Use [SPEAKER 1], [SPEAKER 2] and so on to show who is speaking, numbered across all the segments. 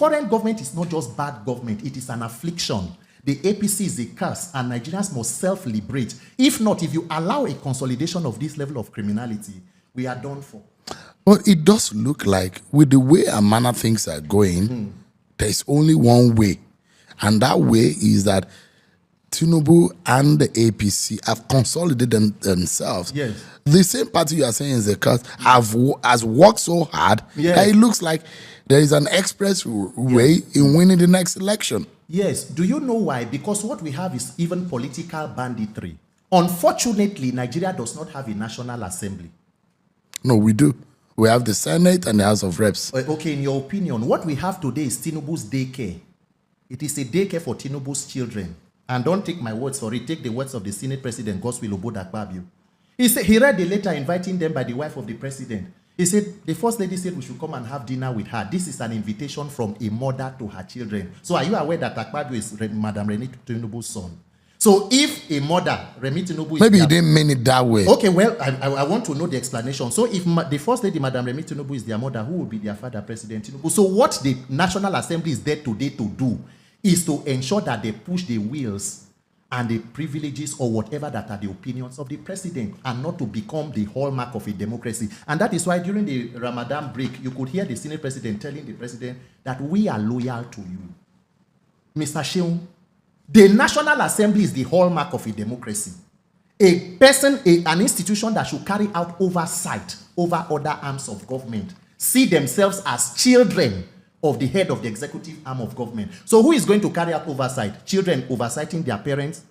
[SPEAKER 1] current government is not just bad government, it is an affliction. The APC is a curse, and Nigerians must self-liberate. If not, if you allow a consolidation of this level of criminality, we are done for.
[SPEAKER 2] But it does look like, with the way and manner things are going, there's only one way. And that way is that Tinubu and the APC have consolidated themselves.
[SPEAKER 1] Yes.
[SPEAKER 2] The same party you are saying is a curse has worked so hard that it looks like there is an express way in winning the next election.
[SPEAKER 1] Yes. Do you know why? Because what we have is even political banditry. Unfortunately, Nigeria does not have a National Assembly.
[SPEAKER 2] No, we do. We have the Senate and the House of Reps.
[SPEAKER 1] Okay, in your opinion, what we have today is Tinubu's daycare. It is a daycare for Tinubu's children. And don't take my words for it. Take the words of the Senate President, Godswill Akpabio. He read the letter inviting them by the wife of the president. He said, the First Lady said we should come and have dinner with her. This is an invitation from a mother to her children. So are you aware that Akpabio is Madam Remi Tinubu's son? So if a mother, Remi Tinubu...
[SPEAKER 2] Maybe he didn't mean it that way.
[SPEAKER 1] Okay, well, I want to know the explanation. So if the First Lady, Madam Remi Tinubu, is their mother, who will be their father, President Tinubu? So what the National Assembly is there today to do is to ensure that they push the wheels and the privileges or whatever that are the opinions of the president, and not to become the hallmark of a democracy. And that is why during the Ramadan break, you could hear the Senate President telling the president that we are loyal to you. Mr. Sheung, the National Assembly is the hallmark of a democracy. A person, an institution that should carry out oversight over other arms of government, see themselves as children of the head of the executive arm of government. So who is going to carry out oversight? Children oversighting their parents?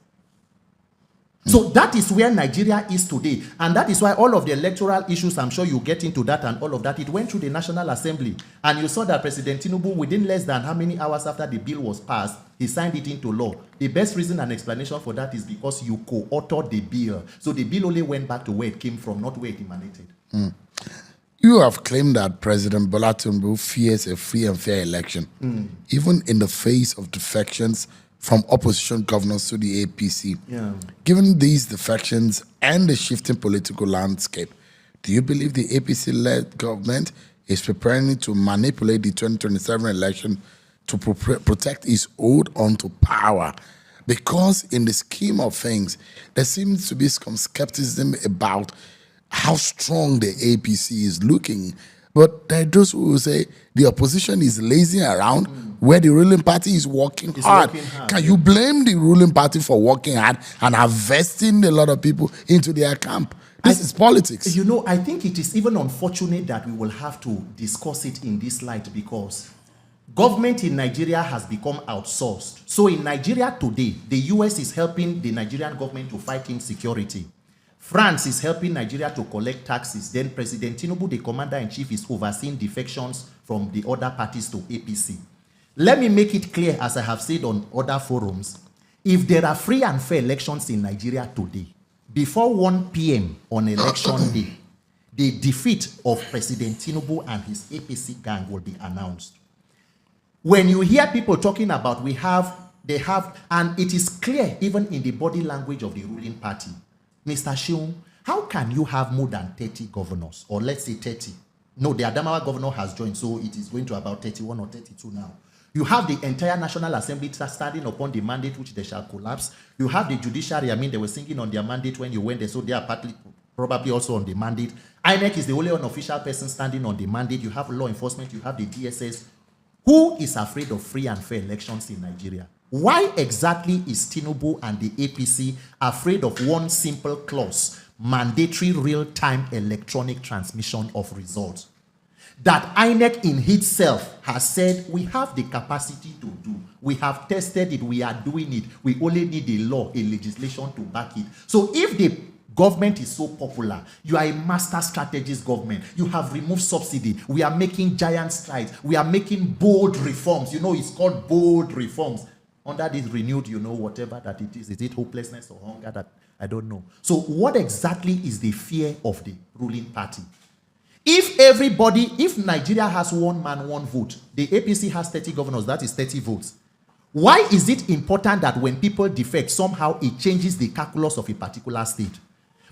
[SPEAKER 1] So that is where Nigeria is today. And that is why all of the electoral issues, I'm sure you get into that and all of that, it went through the National Assembly. And you saw that President Tinubu, within less than how many hours after the bill was passed, he signed it into law. The best reason and explanation for that is because you co-authored the bill. So the bill only went back to where it came from, not where it emanated.
[SPEAKER 2] You have claimed that President Bola Tinubu fears a free and fair election, even in the face of defections from opposition governors to the APC. Given these defections and the shifting political landscape, do you believe the APC-led government is preparing to manipulate the 2027 election to protect its hold onto power? Because in the scheme of things, there seems to be some skepticism about how strong the APC is looking. But there are those who will say the opposition is lazing around where the ruling party is working hard. Can you blame the ruling party for working hard and investing a lot of people into their camp? This is politics.
[SPEAKER 1] You know, I think it is even unfortunate that we will have to discuss it in this light, because government in Nigeria has become outsourced. So in Nigeria today, the US is helping the Nigerian government to fight insecurity. France is helping Nigeria to collect taxes. Then President Tinubu, the commander-in-chief, is overseeing defections from the other parties to APC. Let me make it clear, as I have said on other forums, if there are free and fair elections in Nigeria today, before 1 p.m. on election day, the defeat of President Tinubu and his APC gang will be announced. When you hear people talking about they have, and it is clear even in the body language of the ruling party, Mr. Sheung, how can you have more than 30 governors, or let's say 30? No, the Adamawa governor has joined, so it is going to about 31 or 32 now. You have the entire National Assembly standing upon the mandate which they shall collapse. You have the judiciary, I mean, they were singing on their mandate when you went there, so they are probably also on the mandate. INEC is the only unofficial person standing on the mandate. You have law enforcement, you have the DSS. Who is afraid of free and fair elections in Nigeria? Why exactly is Tinubu and the APC afraid of one simple clause, mandatory real-time electronic transmission of results, that INEC in itself has said we have the capacity to do? We have tested it, we are doing it. We only need a law, a legislation to back it. So if the government is so popular, you are a master strategist government, you have removed subsidy, we are making giant strides, we are making bold reforms. You know, it's called bold reforms. Under this renewed, you know, whatever that it is it hopelessness or hunger? That I don't know. So what exactly is the fear of the ruling party? If Nigeria has one man, one vote, the APC has 30 governors, that is 30 votes. Why is it important that when people defect, somehow it changes the calculus of a particular state?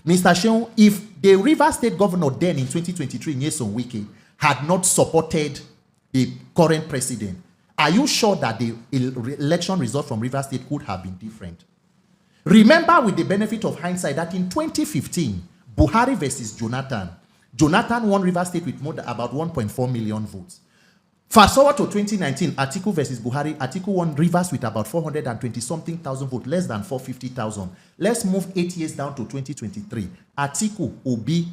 [SPEAKER 1] Mr. Sheung, if the Rivers State governor then in 2023, Nyesom Wike, had not supported the current president, Are you sure that the election result from Rivers State could have been different? Remember, with the benefit of hindsight, that in 2015, Buhari versus Jonathan won Rivers State with about 1.4 million votes. Fast forward to 2019, Atiku versus Buhari. Atiku won Rivers with about 420-something thousand votes, less than 450,000. Let's move 8 years down to 2023. Atiku, Obi,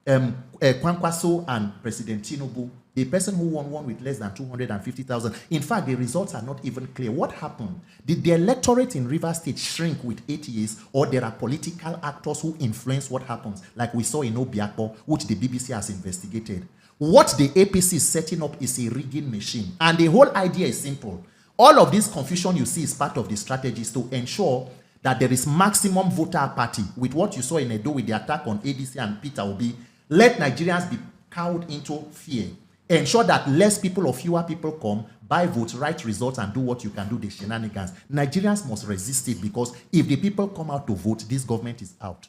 [SPEAKER 1] Kwankwaso, and President Tinubu. The person who won with less than 250,000. In fact, the results are not even clear. What happened? Did the electorate in Rivers State shrink with 8 years, or there are political actors who influence what happens, like we saw in Obiakpo, which the BBC has investigated? What the APC is setting up is a rigging machine. And the whole idea is simple. All of this confusion you see is part of the strategies to ensure that there is maximum voter apathy. With what you saw in Edo with the attack on ADC and Peter Obi, let Nigerians be cowed into fear. Ensure that less people or fewer people come, buy votes, write results, and do what you can do, the shenanigans. Nigerians must resist it, because if the people come out to vote, this government is out.